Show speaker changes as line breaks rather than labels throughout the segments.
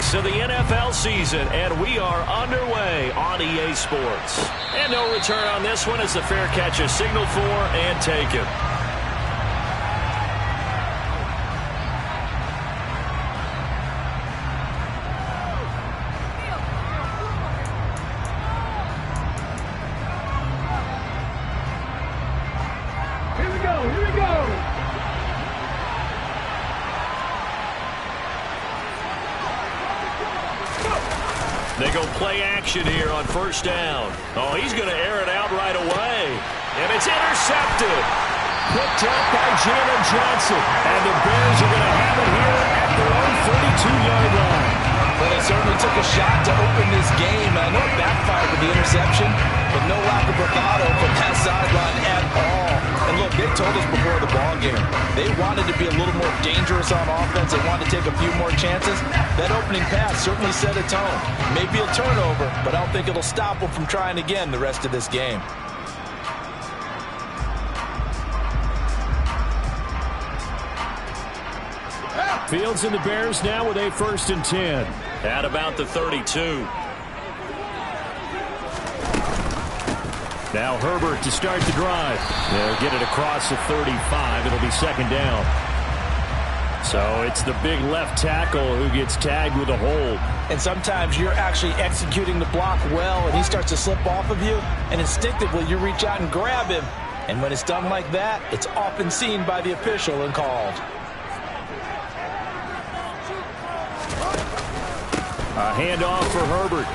weeks of the NFL season, and we are underway on EA Sports. And no return on this one as the fair catch is signaled for and taken. They go play action here on first down. Oh, he's going to air it out right away. And it's intercepted. Picked up by Jalen Johnson. And the Bears are going to have it here at their own 32-yard line.
Well, they certainly took a shot to open this game. I know it backfired with the interception, but no lack of bravado from that sideline at all. And look, they told us before the ball game, they wanted to be a little more dangerous on offense. They wanted to take a few more chances. That opening pass certainly set a tone. Maybe a turnover, but I don't think it'll stop them from trying again the rest of this game.
Fields and the Bears now with a 1st and 10. At about the 32. Now Herbert to start the drive. They'll get it across the 35. It'll be 2nd down. So it's the big left tackle who gets tagged with a hold.
And sometimes you're actually executing the block well, and he starts to slip off of you, and instinctively you reach out and grab him. And when it's done like that, it's often seen by the official and called.
A handoff for Herbert.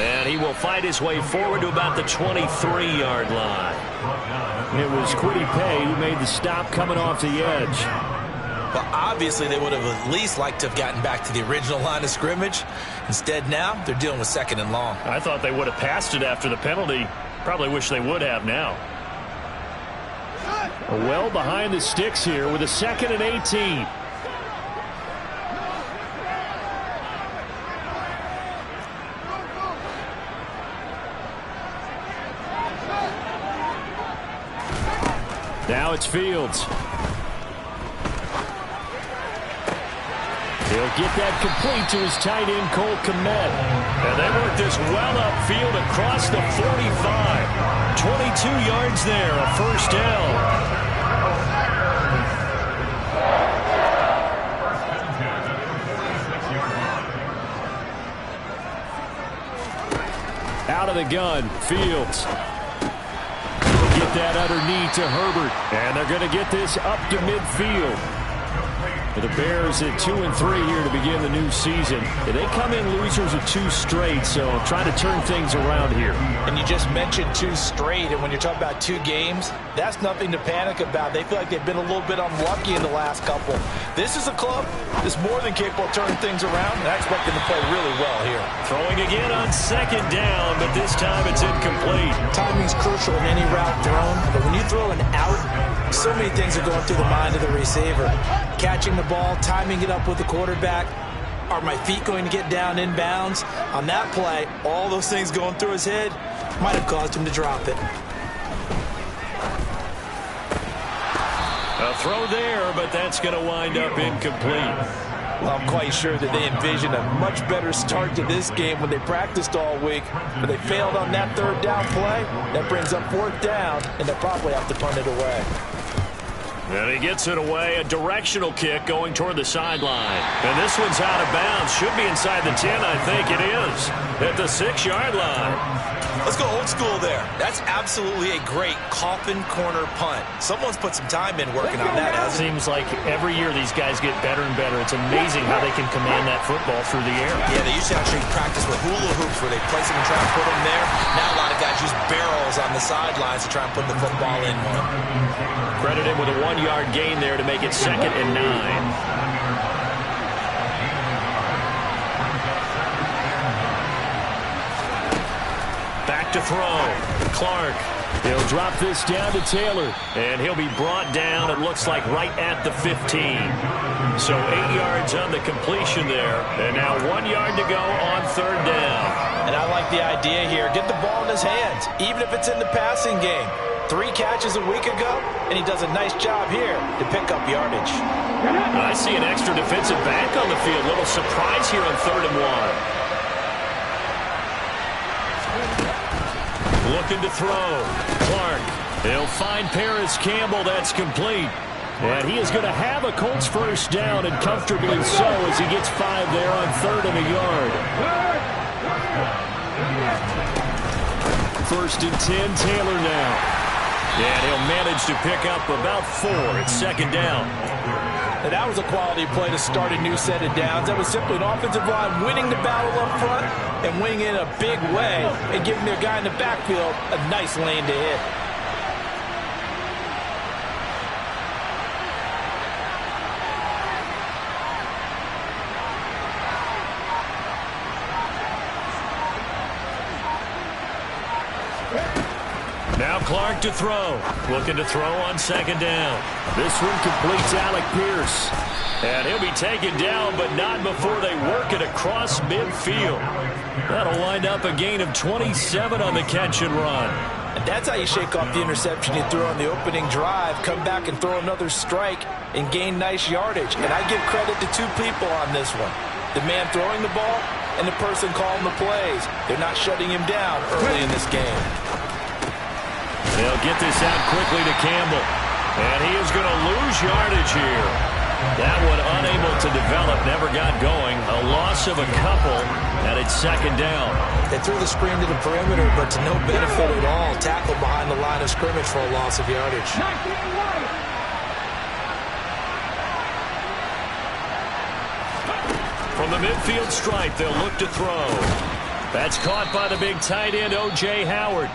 And he will fight his way forward to about the 23-yard line. It was Kwity Paye who made the stop coming off the edge.
Well, obviously they would have at least liked to have gotten back to the original line of scrimmage. Instead now, they're dealing with 2nd and long.
I thought they would have passed it after the penalty. Probably wish they would have now. Well behind the sticks here with a 2nd and 18. Now it's Fields. He'll get that complete to his tight end, Cole Kmet. And they work this well upfield across the 45. 22 yards there, a 1st down. Out of the gun, Fields. Get that underneath to Herbert, and they're going to get this up to midfield. The Bears at 2-3 here to begin the new season. They come in losers of 2 straight, so trying to turn things around here.
And you just mentioned 2 straight, and when you're talking about 2 games, that's nothing to panic about. They feel like they've been a little bit unlucky in the last couple. This is a club that's more than capable of turning things around, and I expect them to play really well here.
Throwing again on 2nd down, but this time it's incomplete.
Timing's crucial in any route thrown, but when you throw an out, so many things are going through the mind of the receiver. Catching the ball, timing it up with the quarterback. Are my feet going to get down inbounds? On that play, all those things going through his head might have caused him to drop it.
A throw there, but that's going to wind up incomplete.
Well, I'm quite sure that they envisioned a much better start to this game when they practiced all week, but they failed on that 3rd down play. That brings up 4th down, and they'll probably have to punt it away.
And he gets it away, a directional kick going toward the sideline. And this one's out of bounds. Should be inside the 10, I think it is. At the 6-yard line.
Let's go old school there. That's absolutely a great coffin corner punt. Someone's put some time in working on that.
It seems like every year these guys get better and better. It's amazing how they can command that football through the air.
Yeah, they used to actually practice with hula hoops where they place them and try and put them there. Now a lot of guys use barrels on the sidelines to try and put the football in one.
Credit him with a 1-yard gain there to make it 2nd and 9. Back to throw. Clark. He'll drop this down to Taylor. And he'll be brought down, it looks like, right at the 15. So 8 yards on the completion there. And now 1 yard to go on 3rd down.
And I like get the idea here. Get the ball in his hands, even if it's in the passing game. 3 catches a week ago, and he does a nice job here to pick up yardage.
I see an extra defensive back on the field. Little surprise here on 3rd and 1. Looking to throw. Clark. He'll find Paris Campbell. That's complete. And he is going to have a Colts first down, and comfortably so, as he gets 5 there on 3rd and a yard. 1st and 10, Taylor now. And he'll manage to pick up about 4 at 2nd down.
And that was a quality play to start a new set of downs. That was simply an offensive line winning the battle up front and winning it in a big way and giving their guy in the backfield a nice lane to hit.
Now Clark to throw. Looking to throw on 2nd down. This one completes Alec Pierce. And he'll be taken down, but not before they work it across midfield. That'll wind up a gain of 27 on the catch and run.
And that's how you shake off the interception you threw on the opening drive, come back and throw another strike and gain nice yardage. And I give credit to 2 people on this one. The man throwing the ball and the person calling the plays. They're not shutting him down early in this game.
They'll get this out quickly to Campbell. And he is going to lose yardage here. That one unable to develop, never got going. A loss of a couple, and it's 2nd down.
They threw the screen to the perimeter, but to no benefit at all. Tackled behind the line of scrimmage for a loss of yardage.
From the midfield stripe, they'll look to throw. That's caught by the big tight end, O.J. Howard.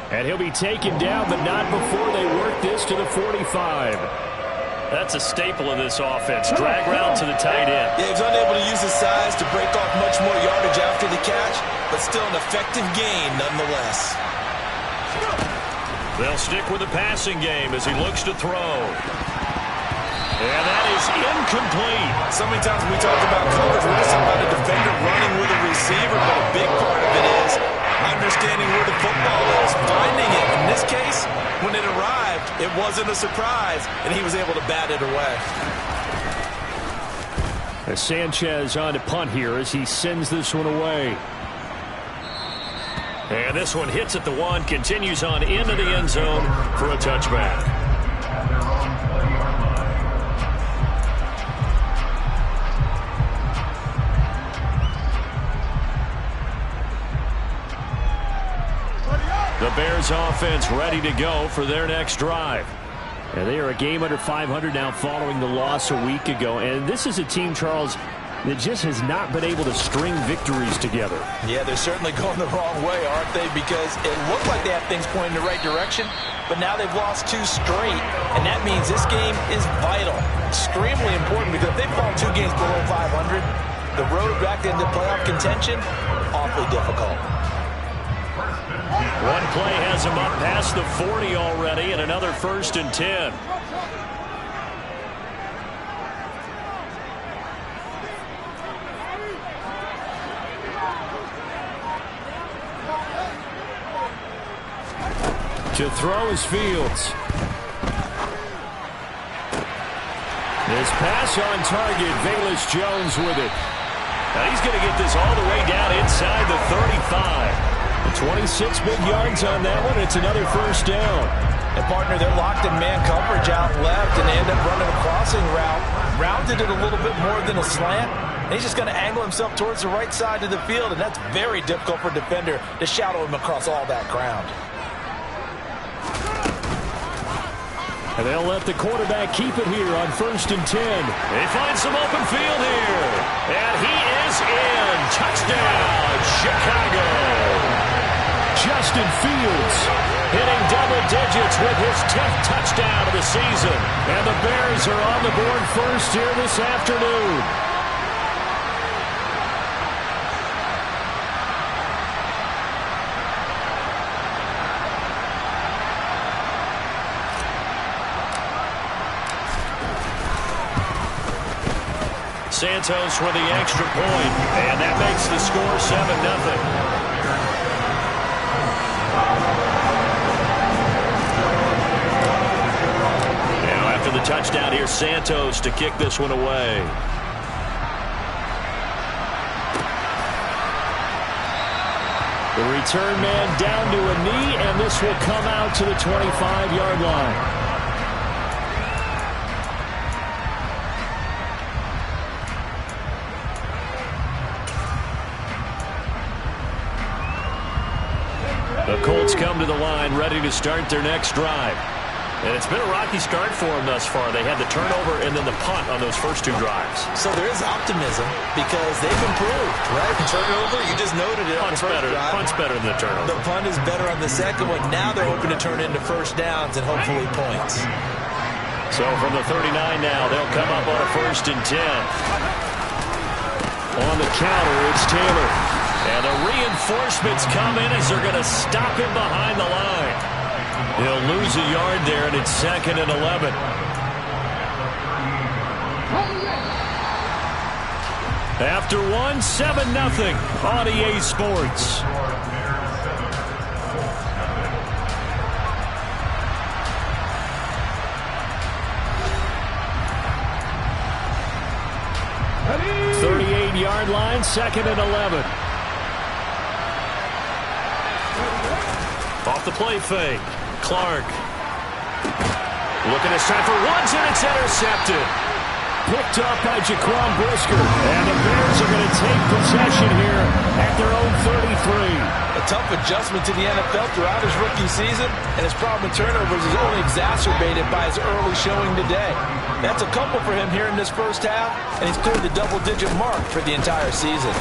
And he'll be taken down, but not before they work this to the 45. That's a staple of this offense. Drag route to the tight end.
Yeah, he's unable to use his size to break off much more yardage after the catch, but still an effective gain nonetheless.
They'll stick with the passing game as he looks to throw. And that is incomplete.
So many times when we talk about coverage, we're just talking about a defender running with a receiver, but a big part of it is understanding where the football is, finding it. In this case, when it arrived, it wasn't a surprise, and he was able to bat it away.
As Sanchez on to punt here as he sends this one away. And this one hits at the 1, continues on into the end zone for a touchback. The Bears offense ready to go for their next drive. And they are a game under 500 now following the loss a week ago. And this is a team, Charles, that just has not been able to string victories together.
Yeah, they're certainly going the wrong way, aren't they? Because it looked like they had things pointing in the right direction, but now they've lost 2 straight. And that means this game is vital, extremely important, because if they fall 2 games below 500, the road back into playoff contention, awfully difficult.
One play has him up past the 40 already, and another 1st and 10. To throw is Fields. His pass on target, Velus Jones with it. Now he's going to get this all the way down inside the 35. 26 big yards on that one. It's another 1st down.
And, partner, they're locked in man coverage out left, and they end up running a crossing route. Rounded it a little bit more than a slant. And he's just going to angle himself towards the right side of the field, and that's very difficult for a defender to shadow him across all that ground.
And they'll let the quarterback keep it here on 1st and 10. They find some open field here. And he is in. Touchdown, Chicago. Justin Fields hitting double digits with his 10th touchdown of the season. And the Bears are on the board first here this afternoon. Santos with the extra point, and that makes the score 7-0. touchdown here, Santos, to kick this one away. The return man down to a knee, and this will come out to the 25-yard line. The Colts come to the line, ready to start their next drive. And it's been a rocky start for them thus far. They had the turnover and then the punt on those first two drives.
So there is optimism because they've improved, right? Turnover, you just noted it.
Punt's better than the turnover.
The punt is better on the second one. Now they're hoping to turn into first downs and hopefully points.
So from the 39 now, they'll come up on a 1st and 10. On the counter, it's Taylor. And the reinforcements come in as they're going to stop him behind the line. He'll lose a yard there, and it's 2nd and 11. After one, 7-0 on EA Sports. Yard line, 2nd and 11. Off the play fake. Clark. Looking this time for Woods, and it's intercepted. Picked up by Jaquan Brisker. And the Bears are going to take possession here at their own 33.
A tough adjustment to the NFL throughout his rookie season, and his problem with turnovers is only exacerbated by his early showing today. That's a couple for him here in this first half, and he's cleared the double-digit mark for the entire season.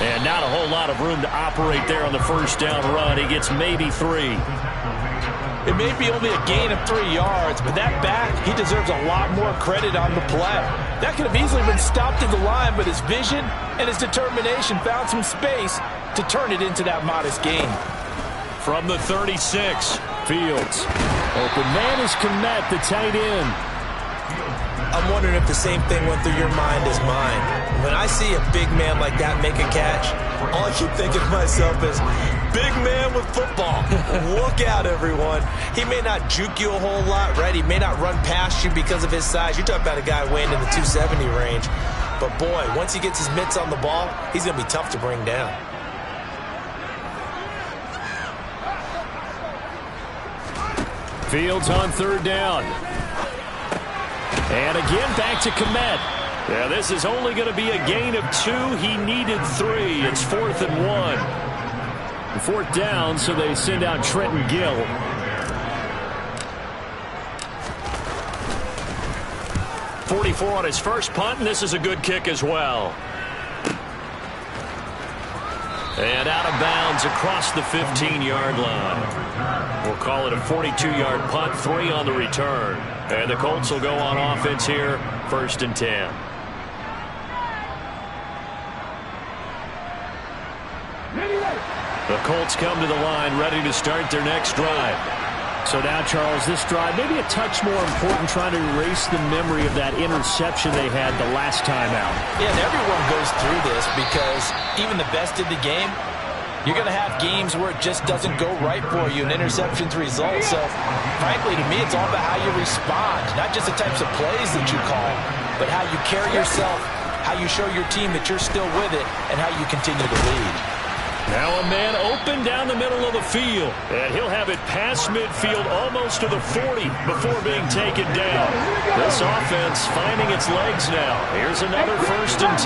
And not a whole lot of room to operate there on the first down run. He gets maybe 3.
It may be only a gain of 3 yards, but that back, he deserves a lot more credit on the play. That could have easily been stopped at the line, but his vision and his determination found some space to turn it into that modest gain.
From the 36, Fields. Open man is Kmet, the tight end.
I'm wondering if the same thing went through your mind as mine. When I see a big man like that make a catch, all I keep thinking to myself is, big man with football. Look out, everyone. He may not juke you a whole lot, right? He may not run past you because of his size. You're talking about a guy weighing in the 270 range. But, boy, once he gets his mitts on the ball, he's going to be tough to bring down.
Fields on 3rd down. And again, back to Kmet. Yeah, this is only going to be a gain of 2. He needed 3. It's 4th and 1. 4th down, so they send out Trenton Gill. .44 on his first punt, and this is a good kick as well. And out of bounds across the 15-yard line. We'll call it a 42-yard punt, 3 on the return. And the Colts will go on offense here, 1st and 10. The Colts come to the line, ready to start their next drive. So now, Charles, this drive maybe a touch more important, trying to erase the memory of that interception they had the last time out.
Yeah, and everyone goes through this because even the best in the game, you're going to have games where it just doesn't go right for you, and interceptions result. So, frankly, to me, it's all about how you respond, not just the types of plays that you call, but how you carry yourself, how you show your team that you're still with it, and how you continue to lead.
Now a man open down the middle of the field, and he'll have it past midfield almost to the 40 before being taken down. This offense finding its legs now. Here's another 1st and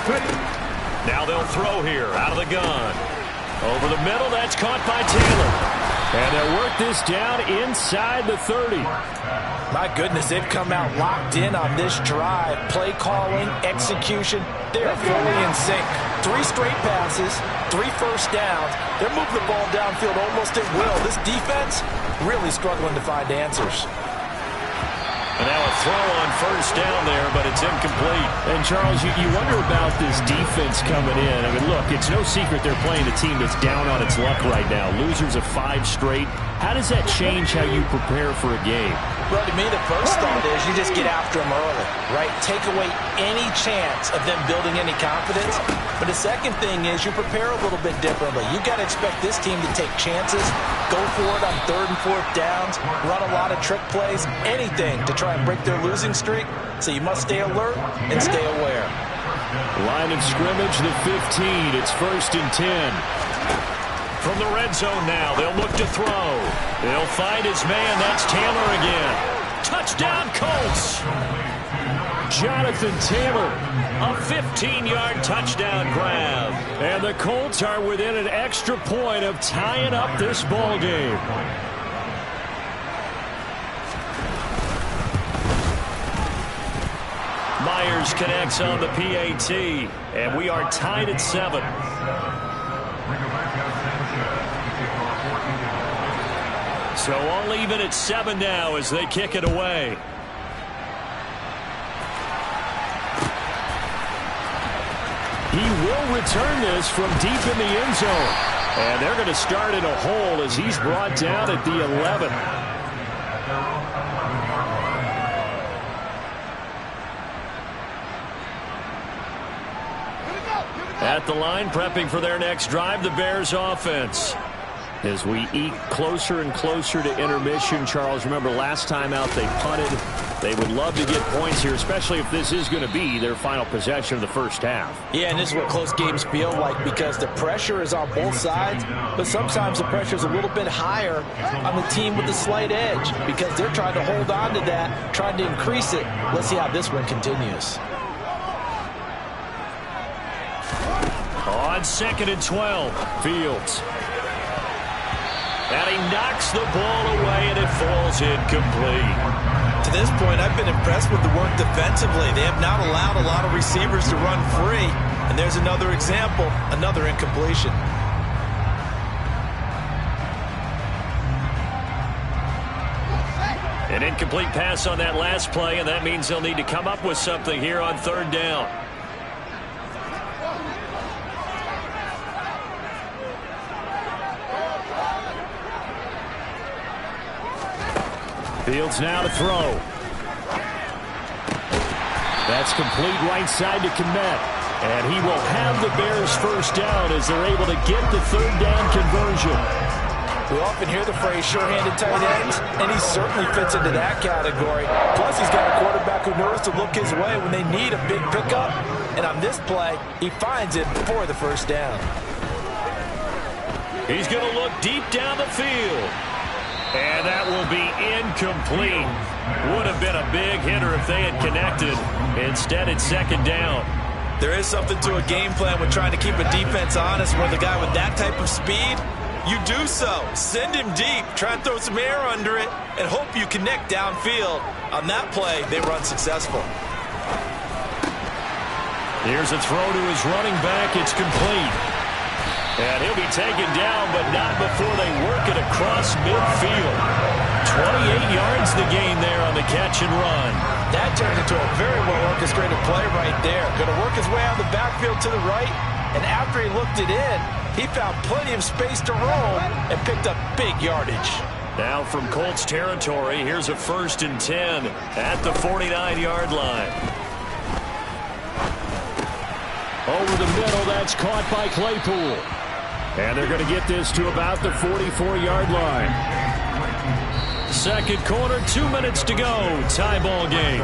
10. Now they'll throw here out of the gun. Over the middle, that's caught by Taylor. And they'll work this down inside the 30.
My goodness, they've come out locked in on this drive. Play calling, execution, they're fully in sync. 3 straight passes, 3 first downs. They're moving the ball downfield almost at will. This defense really struggling to find answers.
And now a throw on 1st down there, but it's incomplete.
And, Charles, you wonder about this defense coming in. I mean, look, it's no secret they're playing a team that's down on its luck right now. Losers of 5 straight. How does that change how you prepare for a game?
Well, to me, the first thought is you just get after them early, right? Take away any chance of them building any confidence. But the second thing is you prepare a little bit differently. You got to expect this team to take chances, go for it on 3rd and 4th downs, run a lot of trick plays, anything to try and break their losing streak. So you must stay alert and stay aware.
Line of scrimmage, the 15. It's 1st and 10. From the red zone now, they'll look to throw. They'll find his man. That's Taylor again. Touchdown, Colts. Jonathan Taylor, a 15-yard touchdown grab. And the Colts are within an extra point of tying up this ball game. Myers connects on the PAT, and we are tied at 7. So all even at 7 now as they kick it away. He will return this from deep in the end zone. And they're going to start in a hole as he's brought down at the 11. At the line, prepping for their next drive, the Bears offense. As we eke closer and closer to intermission, Charles, remember last time out they punted. They would love to get points here, especially if this is going to be their final possession of the first half.
Yeah, and this is what close games feel like because the pressure is on both sides, but sometimes the pressure is a little bit higher on the team with the slight edge because they're trying to hold on to that, trying to increase it. Let's see how this one continues.
On 2nd and 12, Fields. And he knocks the ball away, and it falls incomplete.
To this point, I've been impressed with the work defensively. They have not allowed a lot of receivers to run free. And there's another example, another incompletion.
An incomplete pass on that last play, and that means they'll need to come up with something here on 3rd down. Fields now to throw. That's complete right side to Kmet. And he will have the Bears first down as they're able to get the 3rd down conversion.
We often hear the phrase sure-handed tight ends, and he certainly fits into that category. Plus, he's got a quarterback who knows to look his way when they need a big pickup. And on this play, he finds it for the first down.
He's going to look deep down the field. And that will be incomplete. Would have been a big hitter if they had connected. Instead, it's 2nd down.
There is something to a game plan with trying to keep a defense honest with a guy with that type of speed. You do so. Send him deep. Try and throw some air under it and hope you connect downfield. On that play, they run successful.
Here's a throw to his running back. It's complete. And he'll be taken down, but not before they work it across midfield. 28 yards the gain there on the catch and run.
That turned into a very well-orchestrated play right there. Going to work his way out of the backfield to the right, and after he looked it in, he found plenty of space to roam and picked up big yardage.
Now from Colts territory, here's a 1st and 10 at the 49-yard line. Over the middle, that's caught by Claypool. And they're going to get this to about the 44-yard line. 2nd quarter, 2 minutes to go. Tie ball game.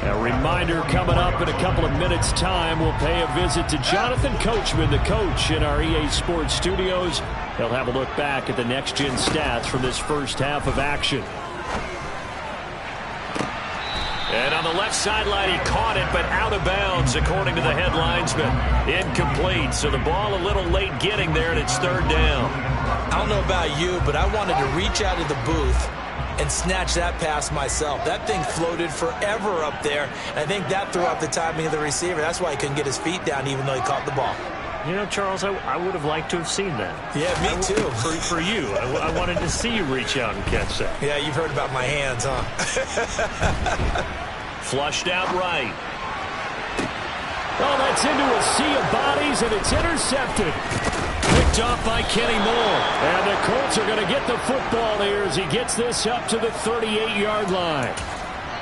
A reminder coming up in a couple of minutes' time. We'll pay a visit to Jonathan Coachman, the coach in our EA Sports studios. He'll have a look back at the next-gen stats from this first half of action. And on the left sideline, he caught it, but out of bounds, according to the head linesman. Incomplete, so the ball a little late getting there, and it's 3rd down.
I don't know about you, but I wanted to reach out of the booth and snatch that pass myself. That thing floated forever up there. I think that threw off the timing of the receiver. That's why he couldn't get his feet down, even though he caught the ball.
You know, Charles, I would have liked to have seen that.
Yeah, me too.
For you. I wanted to see you reach out and catch that.
Yeah, you've heard about my hands, huh?
Flushed out right. Oh, that's into a sea of bodies, and it's intercepted. Picked picked off by Kenny Moore. And the Colts are going to get the football here as he gets this up to the 38-yard line.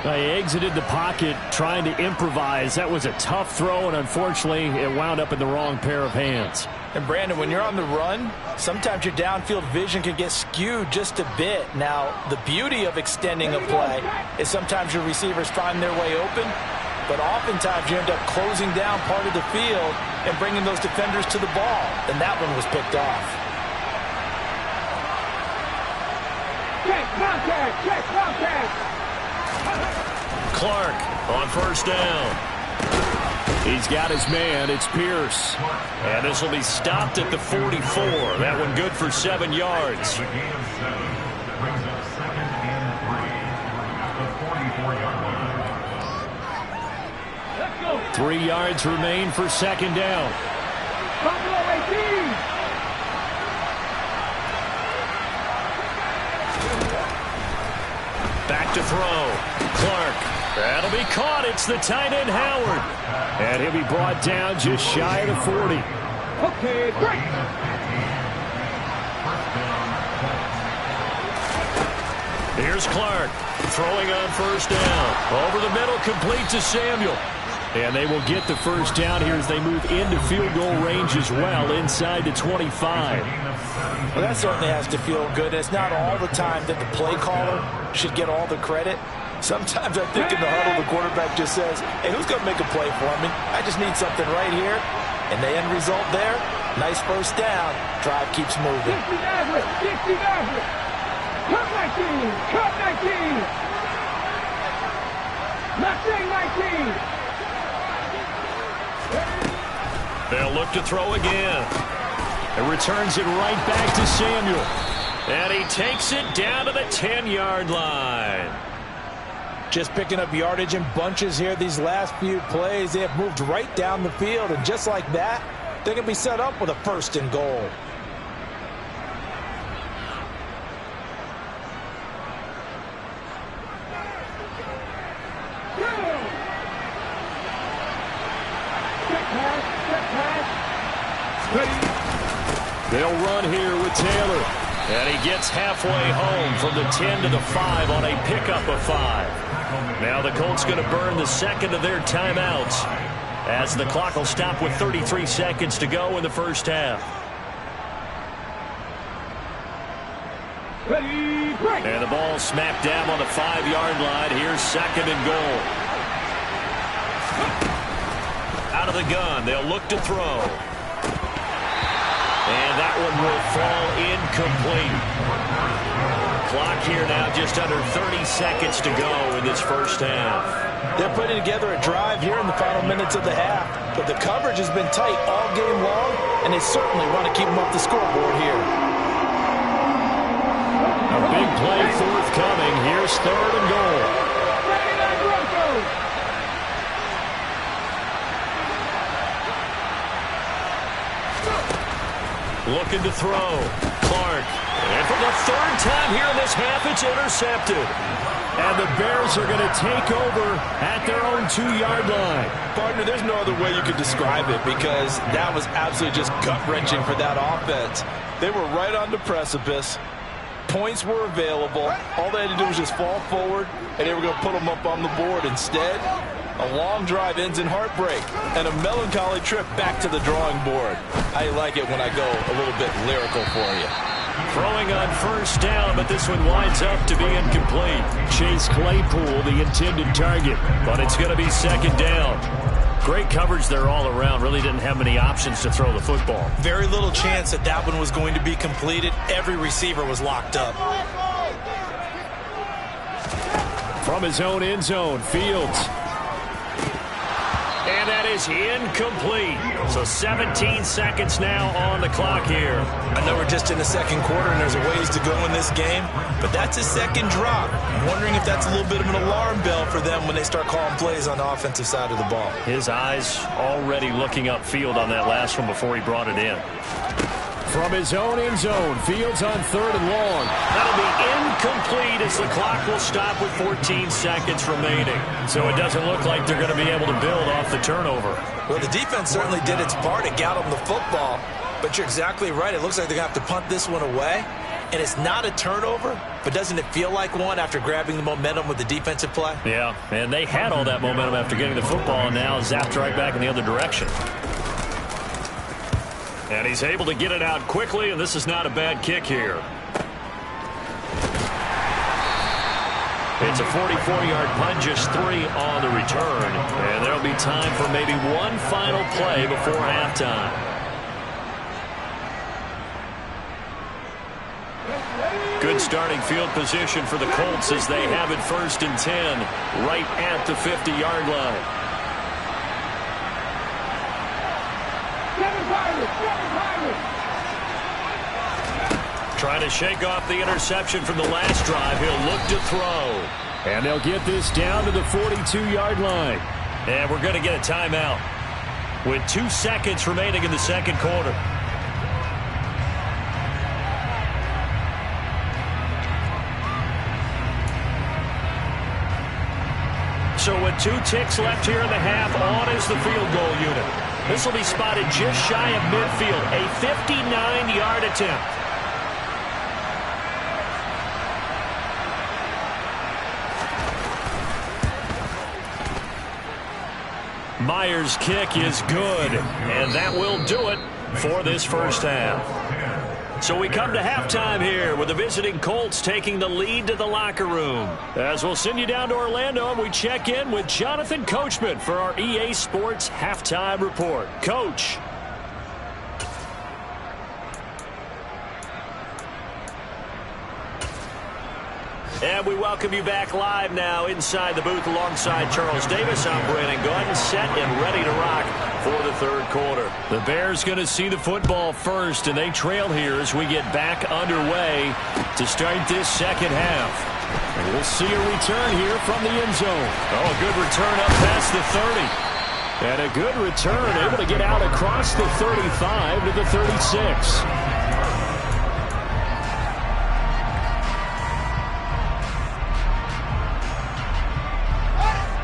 He exited the pocket trying to improvise. That was a tough throw, and unfortunately, it wound up in the wrong pair of hands.
And Brandon, when you're on the run, sometimes your downfield vision can get skewed just a bit. Now, the beauty of extending a play is sometimes your receivers find their way open, but oftentimes you end up closing down part of the field and bringing those defenders to the ball. And that one was picked off.
Check contact! Check contact!
Clark on first down. He's got his man. It's Pierce. And this will be stopped at the 44. That one good for 7 yards. 3 yards remain for second down. Back to throw. Clark. That'll be caught. It's the tight end, Howard. And he'll be brought down just shy of the 40.
Okay, great.
Here's Clark. Throwing on first down. Over the middle, complete to Samuel. And they will get the first down here as they move into field goal range as well, inside the 25.
Well, that certainly has to feel good. It's not all the time that the play caller should get all the credit. Sometimes I think in the huddle, the quarterback just says, hey, who's going to make a play for me? I just need something right here. And the end result there, nice first down. Drive keeps moving.
60 average, 60 average. Cut 19, cut 19. Not saying 19.
They'll look to throw again. It returns it right back to Samuel. And he takes it down to the 10-yard line.
Just picking up yardage in bunches here these last few plays. They have moved right down the field, and just like that, they're going to be set up with a first and goal.
They'll run here with Taylor. And he gets halfway home from the 10 to the 5 on a pickup of 5. Now the Colts going to burn the second of their timeouts as the clock will stop with 33 seconds to go in the first half. And the ball smacked down on the 5-yard line. Here's second and goal. Out of the gun. They'll look to throw. And that one will fall incomplete. Clock here now just under 30 seconds to go in this first half.
They're putting together a drive here in the final minutes of the half, but the coverage has been tight all game long, and they certainly want to keep them off the scoreboard here.
A big play forthcoming. Here's third and goal. Looking to throw. Clark. And for the third time here in this half, it's intercepted. And the Bears are going to take over at their own 2-yard line.
Partner, there's no other way you could describe it because that was absolutely just gut-wrenching for that offense. They were right on the precipice. Points were available. All they had to do was just fall forward, and they were going to put them up on the board. Instead, a long drive ends in heartbreak and a melancholy trip back to the drawing board. I like it when I go a little bit lyrical for you.
Throwing on first down, but this one winds up to be incomplete. Chase Claypool, the intended target, but it's going to be second down. Great coverage there all around. Really didn't have many options to throw the football.
Very little chance that that one was going to be completed. Every receiver was locked up.
From his own end zone, Fields. And that is incomplete. So 17 seconds now on the clock here.
I know we're just in the second quarter and there's a ways to go in this game, but that's a second drop. I'm wondering if that's a little bit of an alarm bell for them when they start calling plays on the offensive side of the ball.
His eyes already looking upfield on that last one before he brought it in. From his own end zone, Fields on third and long. That'll be incomplete as the clock will stop with 14 seconds remaining. So it doesn't look like they're going to be able to build off the turnover.
Well, the defense certainly did its part. It got them the football. But you're exactly right. It looks like they're going to have to punt this one away. And it's not a turnover, but doesn't it feel like one after grabbing the momentum with the defensive play?
Yeah, and they had all that momentum after getting the football, and now zapped right back in the other direction. And he's able to get it out quickly, and this is not a bad kick here. It's a 44-yard punt, just 3 on the return. And there'll be time for maybe one final play before halftime. Good starting field position for the Colts as they have it 1st and 10, right at the 50-yard line. Trying to shake off the interception from the last drive. He'll look to throw.
And they'll get this down to the 42-yard line.
And we're going to get a timeout with 2 seconds remaining in the second quarter. So with 2 ticks left here in the half, on is the field goal unit. This will be spotted just shy of midfield, a 59-yard attempt. Myers' kick is good, and that will do it for this first half. So we come to halftime here with the visiting Colts taking the lead to the locker room. As we'll send you down to Orlando, and we check in with Jonathan Coachman for our EA Sports Halftime Report. Coach. And we welcome you back live now inside the booth alongside Charles Davis. I'm Brandon Gunn, set and ready to rock for the third quarter. The Bears going to see the football first, and they trail here as we get back underway to start this second half. And we'll see a return here from the end zone. Oh, a good return up past the 30. And a good return, able to get out across the 35 to the 36.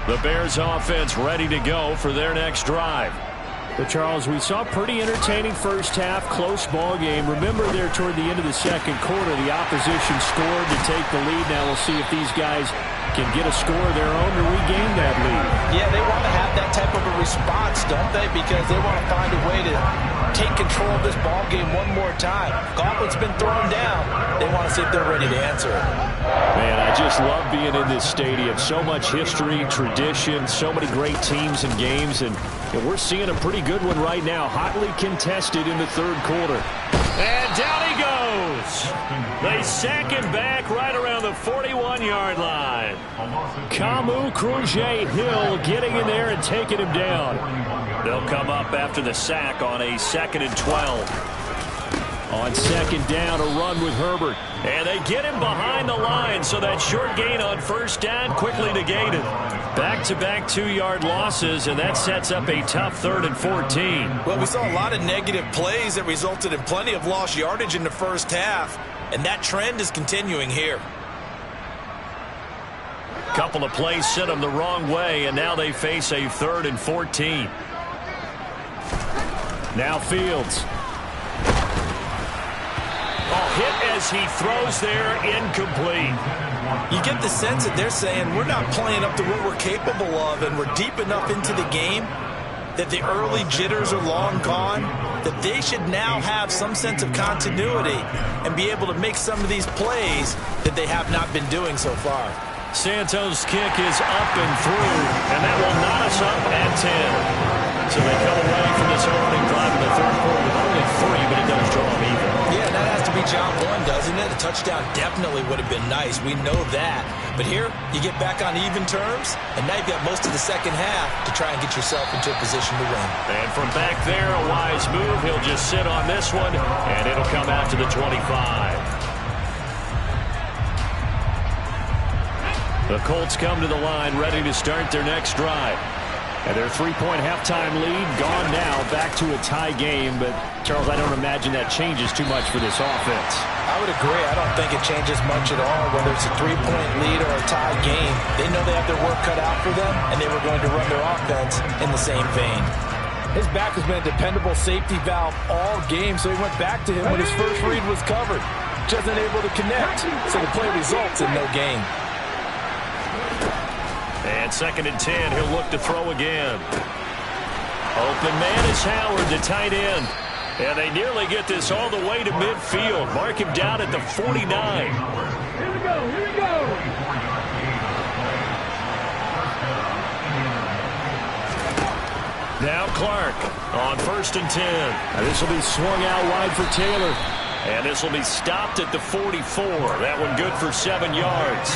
The Bears offense ready to go for their next drive.
But Charles, we saw a pretty entertaining first half, close ball game. Remember there toward the end of the second quarter, the opposition scored to take the lead. Now we'll see if these guys can get a score of their own to regain that lead.
Yeah, they want to have that type of a response, don't they? Because they want to find a way to take control of this ball game one more time. Gauntlet's been thrown down. They want to see if they're ready to answer it.
Man, I just love being in this stadium. So much history, tradition, so many great teams and games, and we're seeing a pretty good one right now. Hotly contested in the third quarter.
And down he goes. They sack him back right around the 41-yard line.
Camus Cruz-Hill getting in there and taking him down.
They'll come up after the sack on a 2nd and 12.
On second down, a run with Herbert.
And they get him behind the line, so that short gain on first down quickly negated. Back-to-back 2-yard losses, and that sets up a tough 3rd and 14.
Well, we saw a lot of negative plays that resulted in plenty of lost yardage in the first half, and that trend is continuing here.
Couple of plays sent them the wrong way, and now they face a 3rd and 14.
Now Fields.
Hit as he throws there, incomplete.
You get the sense that they're saying we're not playing up to what we're capable of, and we're deep enough into the game that the early jitters are long gone, that they should now have some sense of continuity and be able to make some of these plays that they have not been doing so far.
Santos' kick is up and through, and that will knot us up at 10. So they come away from this opening drive in the third quarter with only 3, but it does draw them even.
Yeah, that has to be job one, doesn't it? A touchdown definitely would have been nice. We know that. But here, you get back on even terms, and now you've got most of the second half to try and get yourself into a position to win.
And from back there, a wise move. He'll just sit on this one, and it'll come out to the 25. The Colts come to the line, ready to start their next drive. And their 3-point halftime lead gone now, back to a tie game. But, Charles, I don't imagine that changes too much for this offense.
I would agree. I don't think it changes much at all, whether it's a 3-point lead or a tie game. They know they have their work cut out for them, and they were going to run their offense in the same vein. His back has been a dependable safety valve all game, so he went back to him when his first read was covered. Just unable to connect, so the play results in no gain.
And 2nd and 10, he'll look to throw again. Open man is Howard, the tight end. And they nearly get this all the way to midfield. Mark him down at the 49.
Here we go, here we go.
Now Clark on 1st and 10.
And this will be swung out wide for Taylor.
And this will be stopped at the 44. That one good for 7 yards.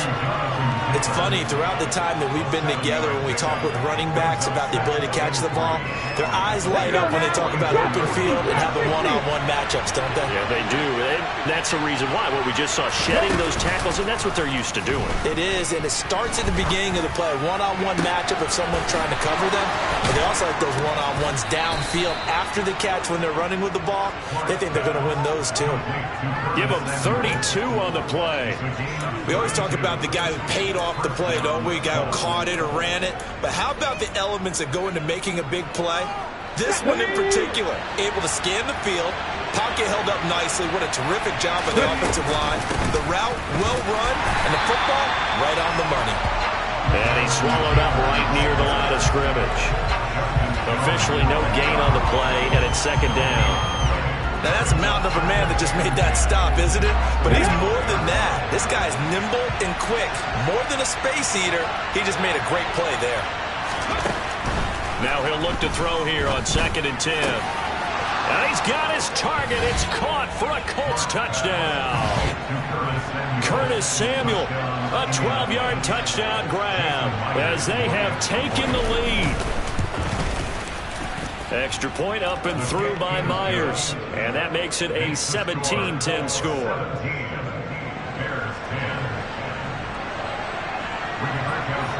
It's funny, throughout the time that we've been together, when we talk with running backs about the ability to catch the ball, their eyes light up when they talk about open field and having one-on-one matchups, don't they?
Yeah, they do. And that's the reason why. What we just saw, shedding those tackles, and that's what they're used to doing.
It is, and it starts at the beginning of the play. One-on-one matchup of someone trying to cover them. But they also like those one-on-ones downfield after the catch when they're running with the ball. They think they're going to win those, too.
Give them 32 on the play.
We always talk about the guy who paid off the play, don't we? Guy who caught it or ran it. But how about the elements that go into making a big play? This one in particular, able to scan the field, pocket held up nicely. What a terrific job by the offensive line. The route, well run, and the football right on the money.
And he swallowed up right near the line of scrimmage. Officially no gain on the play, and it's 2nd down.
Now, that's a mountain of a man that just made that stop, isn't it? But he's more than that. This guy's nimble and quick. More than a space eater, he just made a great play there.
Now he'll look to throw here on 2nd and 10. And he's got his target. It's caught for a Colts touchdown. Curtis Samuel, a 12-yard touchdown grab as they have taken the lead. Extra point up and through by Myers. And that makes it a 17-10 score.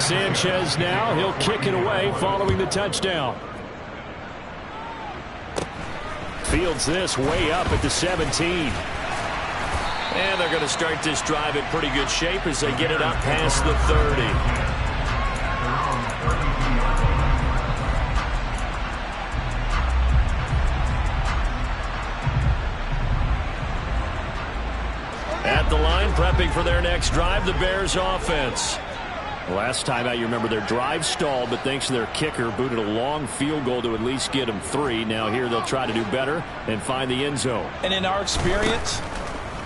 Sanchez now. He'll kick it away following the touchdown. Fields this way up at the 17.
And they're going to start this drive in pretty good shape as they get it up past the 30. At the line, prepping for their next drive, the Bears offense.
Last time out, you remember their drive stalled, but thanks to their kicker, booted a long field goal to at least get them 3. Now here they'll try to do better and find the end zone.
And in our experience,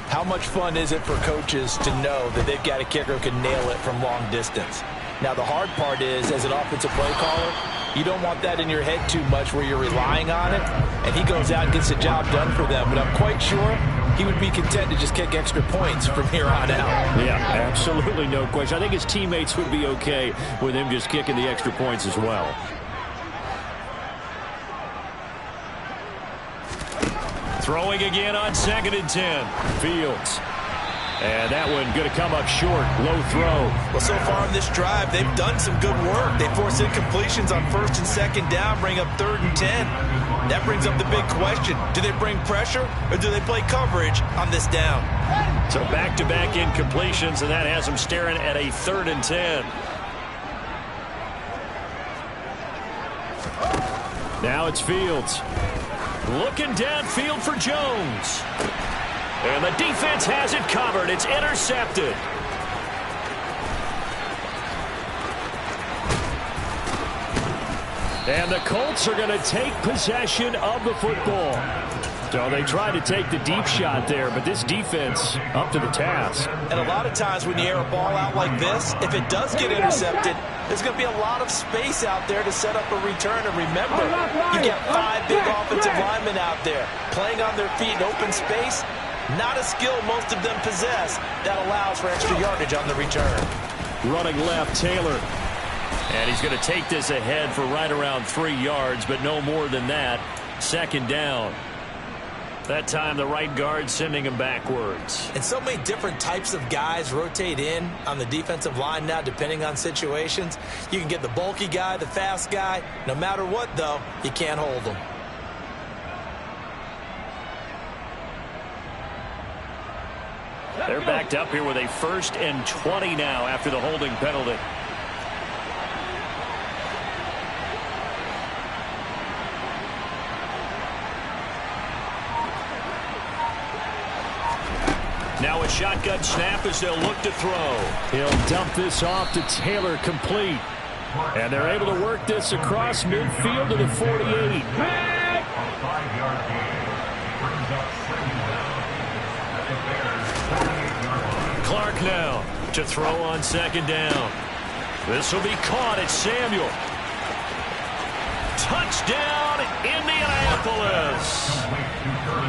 how much fun is it for coaches to know that they've got a kicker who can nail it from long distance? Now, the hard part is, as an offensive play caller, you don't want that in your head too much where you're relying on it, and he goes out and gets the job done for them. But I'm quite sure he would be content to just kick extra points from here on out.
Yeah, absolutely no question. I think his teammates would be okay with him just kicking the extra points as well.
Throwing again on 2nd and 10.
Fields. And that one going to come up short. Low throw.
Well, so far in this drive, they've done some good work. They force incompletions on 1st and 2nd down, bring up 3rd and 10. That brings up the big question. Do they bring pressure or do they play coverage on this down?
So back-to-back incompletions, and that has them staring at a 3rd and 10.
Now it's Fields.
Looking downfield for Jones. And the defense has it covered. It's intercepted. And the Colts are going to take possession of the football. So they tried to take the deep shot there, but this defense up to the task.
And a lot of times when you air a ball out like this, if it does get intercepted, there's going to be a lot of space out there to set up a return. And remember, you got 5 big offensive linemen out there playing on their feet in open space. Not a skill most of them possess that allows for extra yardage on the return.
Running left, Taylor.
And he's going to take this ahead for right around 3 yards, but no more than that. 2nd down. That time the right guard sending him backwards.
And so many different types of guys rotate in on the defensive line now, depending on situations. You can get the bulky guy, the fast guy. No matter what, though, you can't hold them.
They're backed up here with a 1st and 20 now after the holding penalty. Now a shotgun snap as they'll look to throw.
He'll dump this off to Taylor, complete. And they're able to work this across midfield to the 48.
Clark now to throw on second down. This will be caught at Samuel. Touchdown, Indianapolis.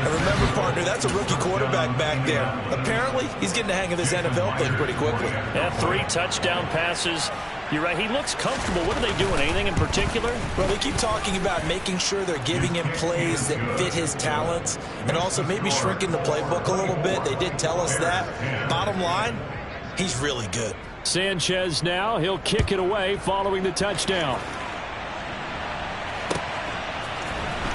And remember, partner, that's a rookie quarterback back there. Apparently, he's getting the hang of this NFL thing pretty quickly.
Yeah, 3 touchdown passes. You're right, he looks comfortable. What are they doing? Anything in particular?
Well, they keep talking about making sure they're giving him plays that fit his talents and also maybe shrinking the playbook a little bit. They did tell us that. Bottom line, he's really good.
Sanchez now, he'll kick it away following the touchdown.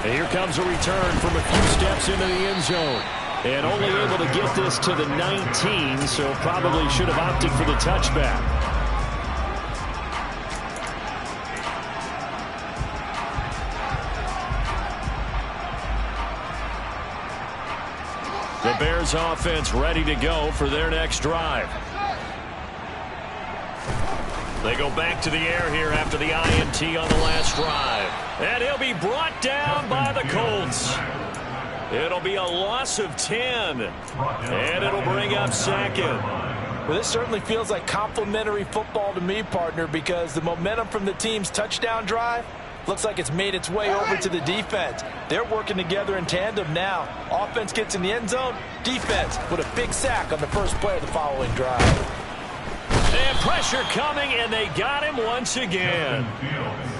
And here comes a return from a few steps into the end zone. And only able to get this to the 19, so probably should have opted for the touchback. The Bears offense ready to go for their next drive.
They go back to the air here after the INT on the last drive. And he'll be brought down by the Colts. It'll be a loss of 10. And it'll bring up second.
Well, this certainly feels like complimentary football to me, partner, because the momentum from the team's touchdown drive looks like it's made its way over to the defense. They're working together in tandem now. Offense gets in the end zone. Defense with a big sack on the first play of the following drive.
And pressure coming, and they got him once again.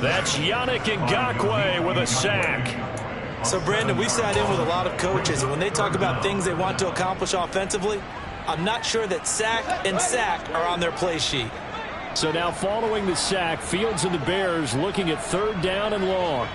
That's Yannick Ngakoue with a sack.
So, Brandon, we sat in with a lot of coaches, and when they talk about things they want to accomplish offensively, I'm not sure that sack and sack are on their play sheet.
So now following the sack, Fields and the Bears looking at 3rd down and long.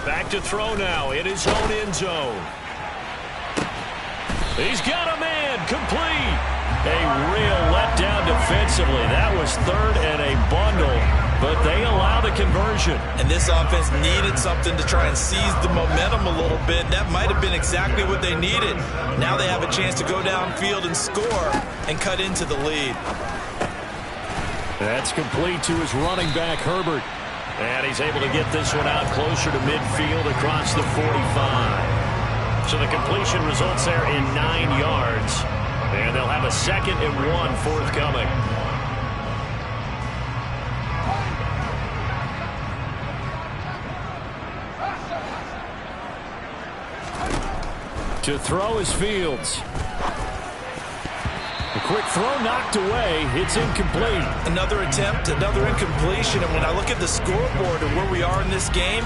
Back to throw now in his own end zone. He's got a man, complete. A real letdown defensively. That was 3rd and a bundle, but they allow the conversion.
And this offense needed something to try and seize the momentum a little bit. That might have been exactly what they needed. Now they have a chance to go downfield and score and cut into the lead.
That's complete to his running back, Herbert.
And he's able to get this one out closer to midfield across the 45. So the completion results there in 9 yards. And they'll have a 2nd and 1 forthcoming.
To throw is Fields. A quick throw knocked away. It's incomplete.
Another attempt, another incompletion. And when I look at the scoreboard and where we are in this game,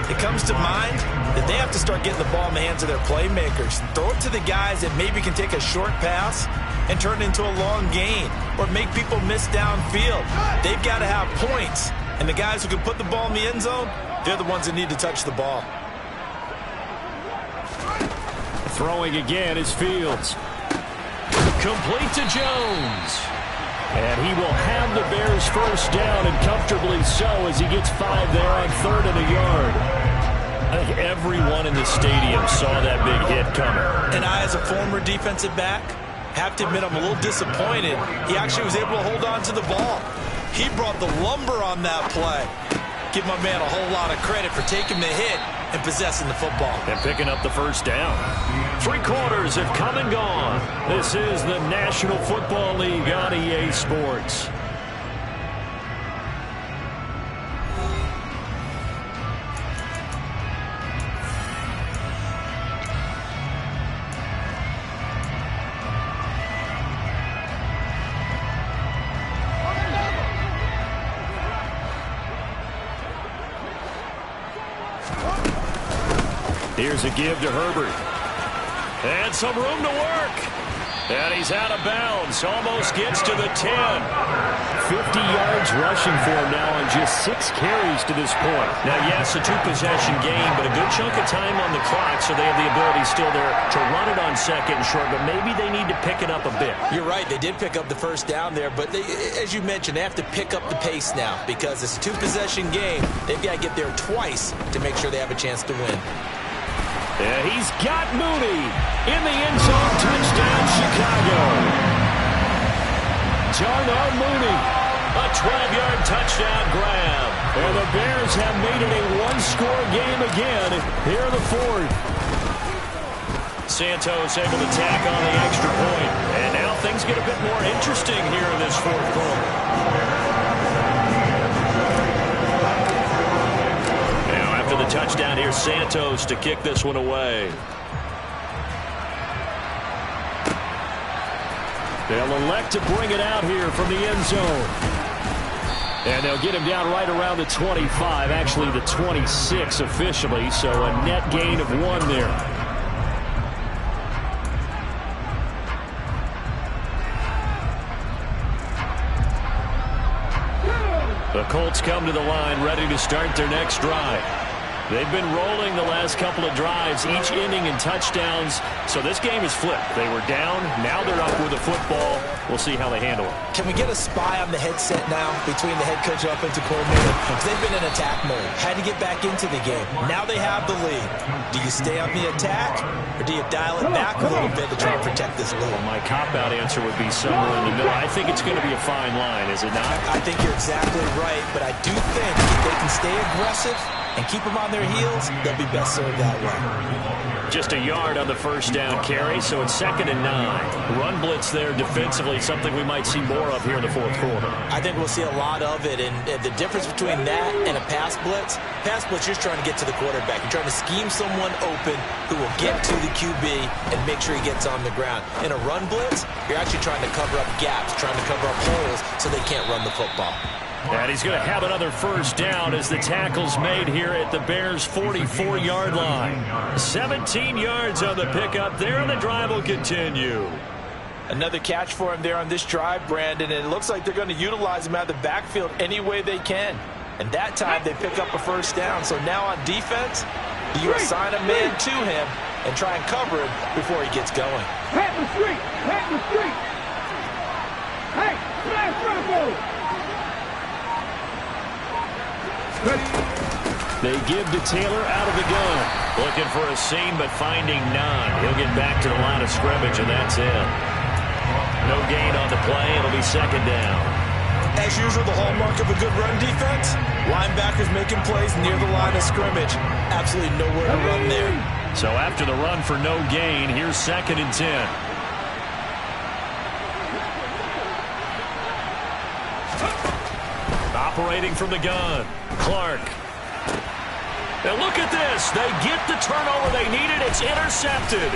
it comes to mind that they have to start getting the ball in the hands of their playmakers. Throw it to the guys that maybe can take a short pass and turn it into a long gain or make people miss downfield. They've got to have points. And the guys who can put the ball in the end zone, they're the ones that need to touch the ball.
Throwing again is Fields.
Complete to Jones.
And he will have the Bears 1st down, and comfortably so, as he gets 5 there on 3rd and a yard.
I think everyone in the stadium saw that big hit coming.
And I, as a former defensive back, have to admit I'm a little disappointed. He actually was able to hold on to the ball. He brought the lumber on that play. Give my man a whole lot of credit for taking the hit and possessing the football.
And picking up the 1st down. 3 quarters have come and gone. This is the National Football League on EA Sports. Here's a give to Herbert. And some room to work. And he's out of bounds. Almost gets to the 10.
50 yards rushing for him now on just 6 carries to this point.
Now, yes, a 2-possession game, but a good chunk of time on the clock, so they have the ability still there to run it on second and short, but maybe they need to pick it up a bit.
You're right. They did pick up the first down there, but as you mentioned, they have to pick up the pace now because it's a 2-possession game. They've got to get there twice to make sure they have a chance to win.
And he's got Mooney in the end zone. Touchdown, Chicago. Darnell Mooney.
A 12-yard touchdown grab.
And the Bears have made it a one-score game again here in the fourth.
Santos able to tack on the extra point. And now things get a bit more interesting here in this fourth quarter. The touchdown here, Santos to kick this one away.
They'll elect to bring it out here from the end zone. And they'll get him down right around the 25, actually the 26 officially, so a net gain of 1 there.
The Colts come to the line ready to start their next drive. They've been rolling the last couple of drives, each ending in touchdowns. So this game is flipped. They were down. Now they're up with the football. We'll see how they handle it.
Can we get a spy on the headset now between the head coach and offensive coordinator? Because they've been in attack mode. Had to get back into the game. Now they have the lead. Do you stay on the attack or do you dial it back a little bit to try and protect this lead?
Well, my cop-out answer would be somewhere in the middle. I think it's going to be a fine line, is it not?
I think you're exactly right, but I do think if they can stay aggressive and keep them on their heels, they'll be best served that way.
Just a yard on the first down carry, so it's 2nd and 9. Run blitz there defensively, something we might see more of here in the fourth quarter.
I think we'll see a lot of it, and the difference between that and a pass blitz, you're just trying to get to the quarterback. You're trying to scheme someone open who will get to the QB and make sure he gets on the ground. In a run blitz, you're actually trying to cover up gaps, trying to cover up holes so they can't run the football.
And he's going to have another first down as the tackle's made here at the Bears' 44-yard line. 17 yards on the pickup there, and the drive will continue.
Another catch for him there on this drive, Brandon, and it looks like they're going to utilize him out of the backfield any way they can. And that time they pick up a first down. So now on defense, you assign a man to him and try and cover him before he gets going.
Pat the street! Pat the street! Hey, smash rifle!
They give to Taylor out of the gun.
Looking for a seam, but finding none. He'll get back to the line of scrimmage, and that's it. No gain on the play. It'll be 2nd down.
As usual, the hallmark of a good run defense, linebackers making plays near the line of scrimmage. Absolutely nowhere to run there.
So after the run for no gain, here's 2nd and 10. Operating from the gun, Clark. And look at this. They get the turnover they needed. It's intercepted.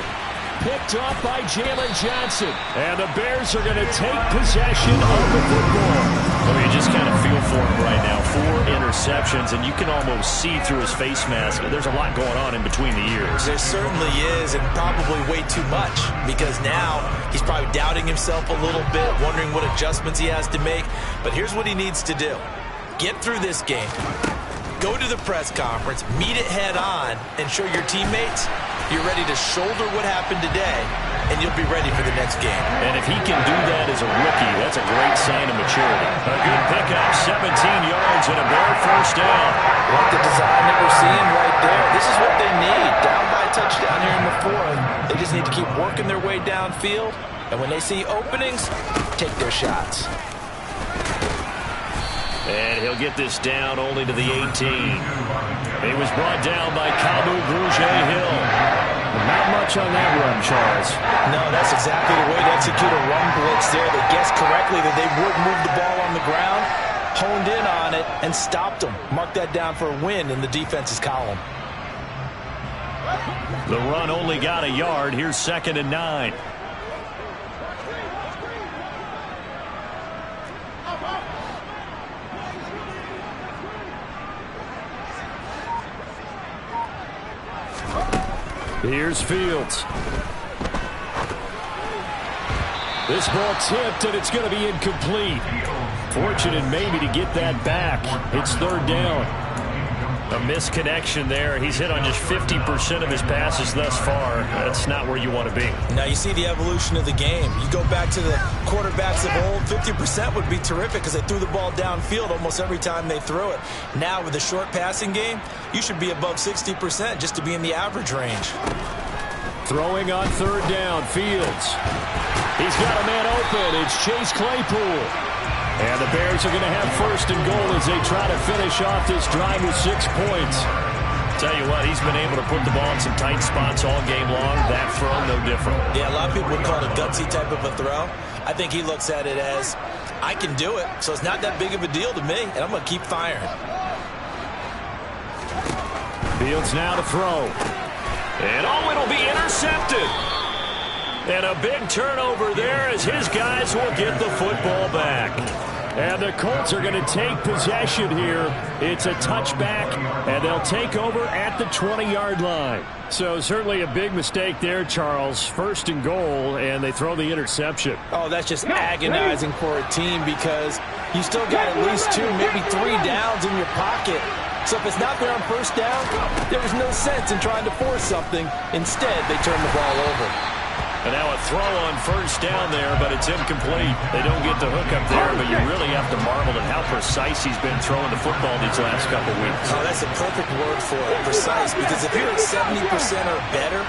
Picked off by Jalen Johnson. And the Bears are going to take possession of the football.
Oh, you just kind of feel for him right now. 4 interceptions, and you can almost see through his face mask. There's a lot going on in between the ears.
There certainly is, and probably way too much, because now he's probably doubting himself a little bit, wondering what adjustments he has to make. But here's what he needs to do. Get through this game. Go to the press conference, meet it head on, and show your teammates you're ready to shoulder what happened today, and you'll be ready for the next game.
And if he can do that as a rookie, that's a great sign of maturity. A good pickup, 17 yards and a bare first down.
Like the design that we're seeing right there. This is what they need. Down by a touchdown here in the fourth. They just need to keep working their way downfield, and when they see openings, take their shots.
And he'll get this down only to the 18. He was brought down by Kamu Grugier-Hill.
Not much on that run, Charles.
No, that's exactly the way to execute a run blitz there. They guessed correctly that they would move the ball on the ground, honed in on it, and stopped them. Mark that down for a win in the defense's column.
The run only got a yard. Here's 2nd and 9.
Here's Fields. This ball tipped, and it's going to be incomplete. Fortunate maybe to get that back. It's third down.
A misconnection there. He's hit on just 50% of his passes thus far. That's not where you want to be.
Now you see the evolution of the game. You go back to the quarterbacks of old, 50% would be terrific because they threw the ball downfield almost every time they threw it. Now with the short passing game, you should be above 60% just to be in the average range.
Throwing on third down, Fields. He's got a man open. It's Chase Claypool. And the Bears are going to have first and goal as they try to finish off this drive with 6 points.
Tell you what, he's been able to put the ball in some tight spots all game long. That throw, no different.
Yeah, a lot of people would call it a gutsy type of a throw. I think he looks at it as, I can do it, so it's not that big of a deal to me, and I'm going to keep firing.
Fields now to throw.
And it'll be intercepted. And a big turnover there as his guys will get the football back.
And the Colts are going to take possession here. It's a touchback, and they'll take over at the 20-yard line. So certainly a big mistake there, Charles. First and goal, and they throw the interception.
Oh, that's just agonizing for a team because you still got at least 2, maybe 3 downs in your pocket. So if it's not there on first down, there was no sense in trying to force something. Instead, they turn the ball over.
And now a throw on first down there, but it's incomplete. They don't get the hook up there, but you really have to marvel at how precise he's been throwing the football these last couple weeks.
Oh, that's a perfect word for it, precise, because if you're at 70% or better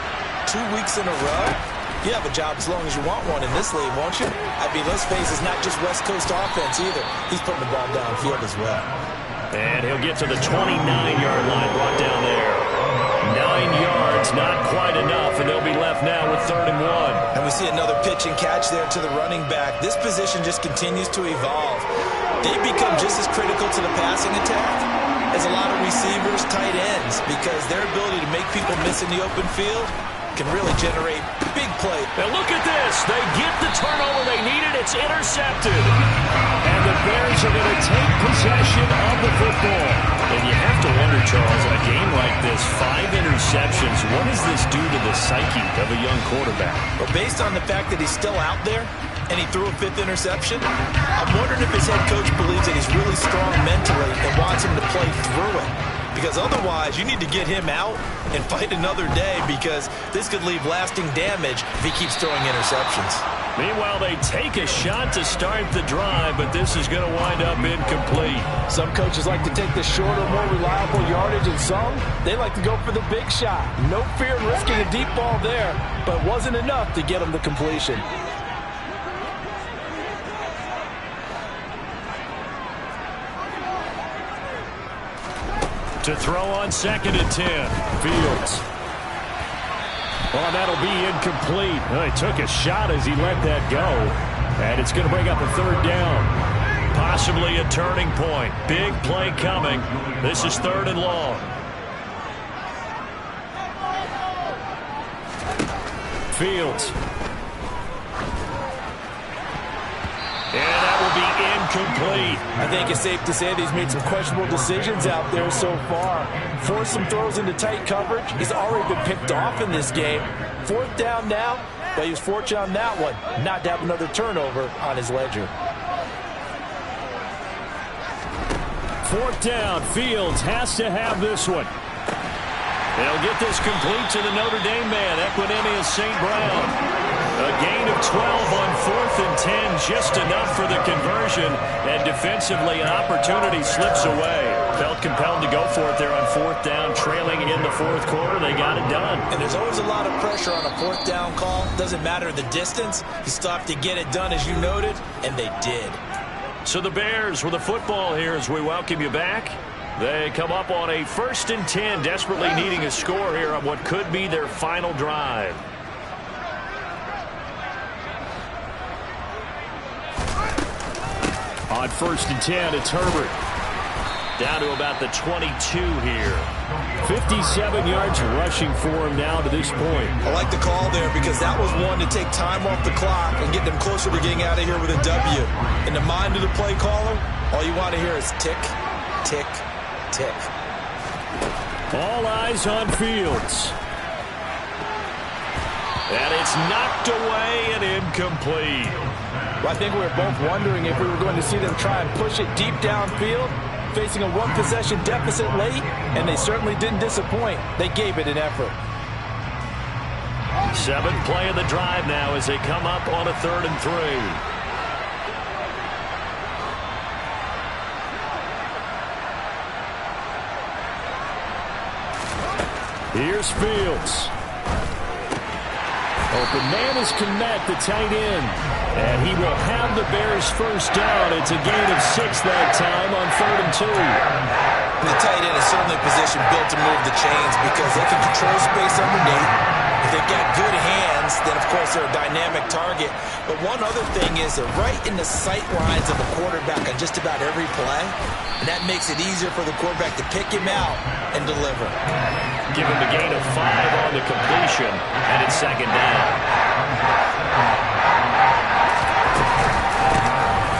2 weeks in a row, you have a job as long as you want one in this league, won't you? I mean, let's face it, it's not just West Coast offense either. He's putting the ball downfield as well.
And he'll get to the 29-yard line, brought down there. 9 yards, not quite enough, and they'll be left now with 3rd and 1.
And we see another pitch and catch there to the running back. This position just continues to evolve. They become just as critical to the passing attack as a lot of receivers, tight ends, because their ability to make people miss in the open field can really generate big play.
Now look at this. They get the turnover they needed. It's intercepted.
And the Bears are going to take possession of the football.
And you have to wonder, Charles, in a game like this, 5 interceptions, what does this do to the psyche of a young quarterback?
Well, based on the fact that he's still out there and he threw a 5th interception, I'm wondering if his head coach believes that he's really strong mentally and wants him to play through it. Because otherwise, you need to get him out and fight another day because this could leave lasting damage if he keeps throwing interceptions.
Meanwhile, they take a shot to start the drive, but this is going to wind up incomplete.
Some coaches like to take the shorter, more reliable yardage, and some, they like to go for the big shot. No fear in risking a deep ball there, but it wasn't enough to get him the completion.
To throw on 2nd and 10.
Fields. Well, that'll be incomplete. Well, he took a shot as he let that go. And it's going to bring up a 3rd down.
Possibly a turning point. Big play coming. This is 3rd and long.
Fields.
And that will be incomplete.
I think it's safe to say that he's made some questionable decisions out there so far. Forced some throws into tight coverage. He's already been picked off in this game. 4th down now, but he was fortunate on that one not to have another turnover on his ledger.
4th down. Fields has to have this one.
They'll get this complete to the Notre Dame man, Equanimeous St. Brown. A gain of 12 on 4th and 10, just enough for the conversion, and defensively an opportunity slips away. Felt compelled to go for it there on 4th down, trailing in the 4th quarter. They got it done.
And there's always a lot of pressure on a 4th down call. Doesn't matter the distance. You still have to get it done, as you noted, and they did.
So the Bears with the football here as we welcome you back. They come up on a 1st and 10, desperately needing a score here on what could be their final drive.
On 1st and 10, it's Herbert.
Down to about the 22 here.
57 yards rushing for him now to this point.
I like the call there because that was one to take time off the clock and get them closer to getting out of here with a W. In the mind of the play caller, all you want to hear is tick, tick, tick.
All eyes on Fields.
And it's knocked away and incomplete.
Well, I think we were both wondering if we were going to see them try and push it deep downfield, facing a one-possession deficit late, and they certainly didn't disappoint. They gave it an effort.
7th play of the drive now as they come up on a 3rd and 3. Here's Fields. Open man is Kmet, the tight end. And he will have the Bears first down. It's a gain of 6 that time on 3rd and 2.
The tight end is certainly a position built to move the chains because they can control space underneath. If they've got good hands, then of course they're a dynamic target. But one other thing is they're right in the sight lines of the quarterback on just about every play. And that makes it easier for the quarterback to pick him out and deliver.
Give him the gain of 5 on the completion, and it's 2nd down.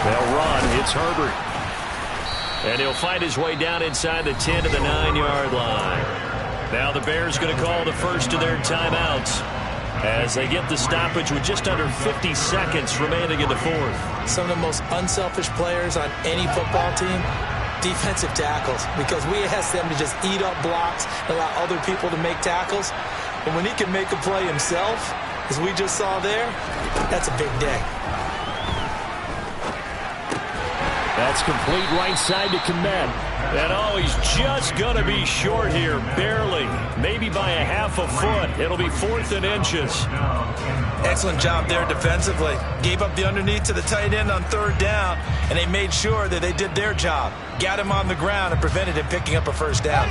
They'll run. It's Herbert. And he'll find his way down inside the 10 to the 9-yard line. Now the Bears going to call the first of their timeouts as they get the stoppage with just under 50 seconds remaining in the 4th.
Some of the most unselfish players on any football team, defensive tackles, because we ask them to just eat up blocks and allow other people to make tackles. And when he can make a play himself, as we just saw there, that's a big day.
That's complete right side to Kmet. And oh, he's just going to be short here, barely. Maybe by a half a foot. It'll be 4th and inches.
Excellent job there defensively. Gave up the underneath to the tight end on 3rd down, and they made sure that they did their job. Got him on the ground and prevented him picking up a first down.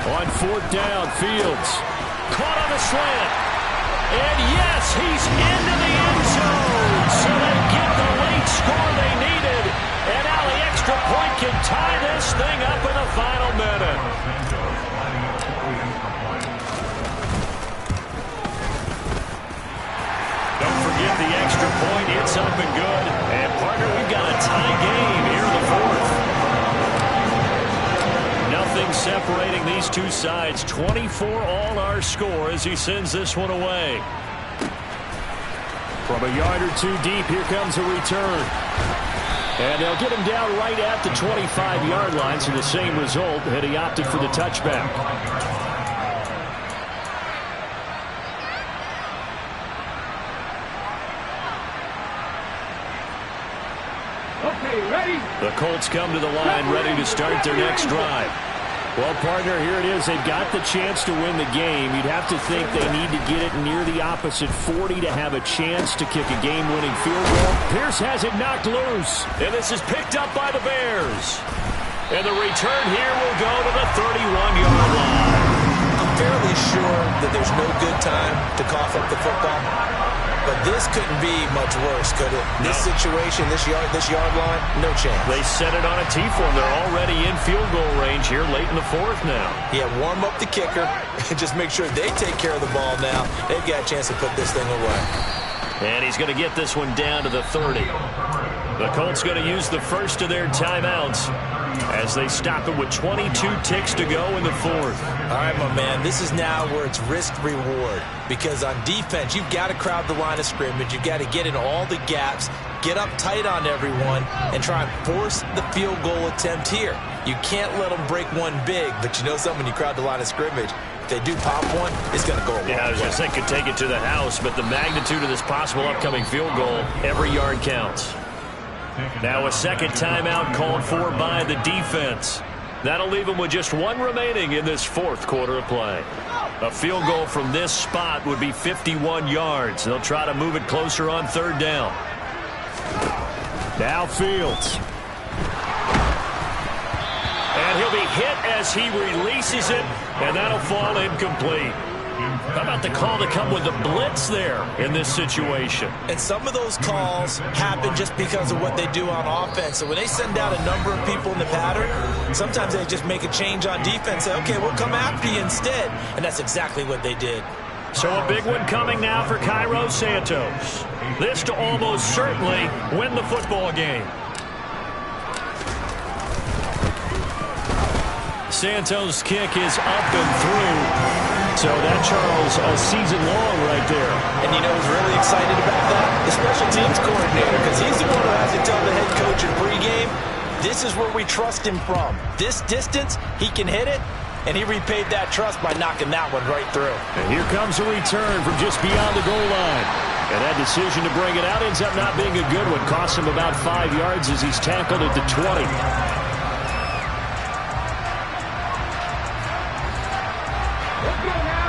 On 4th down, Fields. Caught on the slant. And yes, he's into the end zone. So they get the late score they needed. And now the extra point can tie this thing up in the final minute. Don't forget the extra point. It's up and good. And partner, we've got a tie game here in the 4th. Nothing separating these two sides. 24 all our score as he sends this one away. From a yard or 2 deep, here comes a return. And they'll get him down right at the 25-yard line, so the same result, and he opted for the touchback.
Okay, ready?
The Colts come to the line ready to start their next drive. Well, partner, here it is. They've got the chance to win the game. You'd have to think they need to get it near the opposite 40 to have a chance to kick a game-winning field goal. Pierce has it knocked loose. And this is picked up by the Bears. And the return here will go to the 31-yard line.
I'm fairly sure that there's no good time to cough up the football. But this couldn't be much worse, could it? No. This situation, this yard line, no chance.
They set it on a T-form. They're already in field goal range here late in the 4th now.
Yeah, warm up the kicker and just make sure they take care of the ball now. They've got a chance to put this thing away.
And he's going to get this one down to the 30. The Colts going to use the first of their timeouts as they stop it with 22 ticks to go in the 4th.
All right, my man, this is now where it's risk-reward. Because on defense, you've got to crowd the line of scrimmage. You've got to get in all the gaps, get up tight on everyone, and try and force the field goal attempt here. You can't let them break one big, but you know something, when you crowd the line of scrimmage, if they do pop one, it's going to go a long way.
Yeah, I was going to say could take it to the house, but the magnitude of this possible upcoming field goal, every yard counts. Now a second timeout called for by the defense. That'll leave them with just one remaining in this 4th quarter of play. A field goal from this spot would be 51 yards. They'll try to move it closer on 3rd down. Now Fields. And he'll be hit as he releases it, and that'll fall incomplete. How about the call to come with the blitz there in this situation?
And some of those calls happen just because of what they do on offense. So when they send out a number of people in the pattern, sometimes they just make a change on defense. Say, okay, we'll come after you instead. And that's exactly what they did.
So a big one coming now for Cairo Santos. This to almost certainly win the football game.
Santos' kick is up and through. So that, Charles, a season long right there.
And you know who's really excited about that? The special teams coordinator, because he's the one who has to tell the head coach in pregame, this is where we trust him from. This distance, he can hit it, and he repaid that trust by knocking that one right through.
And here comes a return from just beyond the goal line. And that decision to bring it out ends up not being a good one. Costs him about 5 yards as he's tackled at the 20.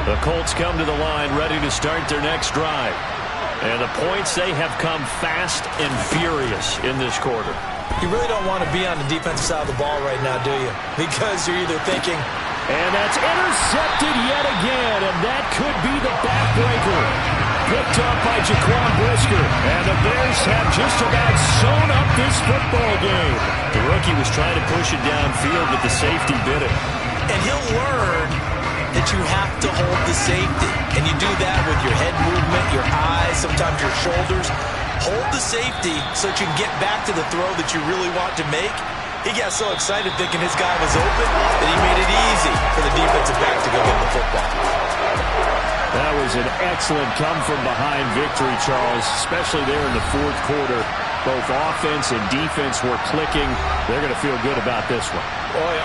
The Colts come to the line ready to start their next drive. And the points, they have come fast and furious in this quarter.
You really don't want to be on the defensive side of the ball right now, do you? Because you're either thinking...
And that's intercepted yet again, and that could be the backbreaker. Picked up by Jaquan Brisker. And the Bears have just about sewn up this football game. The rookie was trying to push it downfield, but the safety bit it.
And he'll learn that you have to hold the safety. And you do that with your head movement, your eyes, sometimes your shoulders. Hold the safety so that you can get back to the throw that you really want to make. He got so excited thinking his guy was open that he made it easy for the defensive back to go get the football.
That was an excellent come-from-behind victory, Charles, especially there in the fourth quarter. Both offense and defense were clicking. They're going to feel good about this one.
Boy,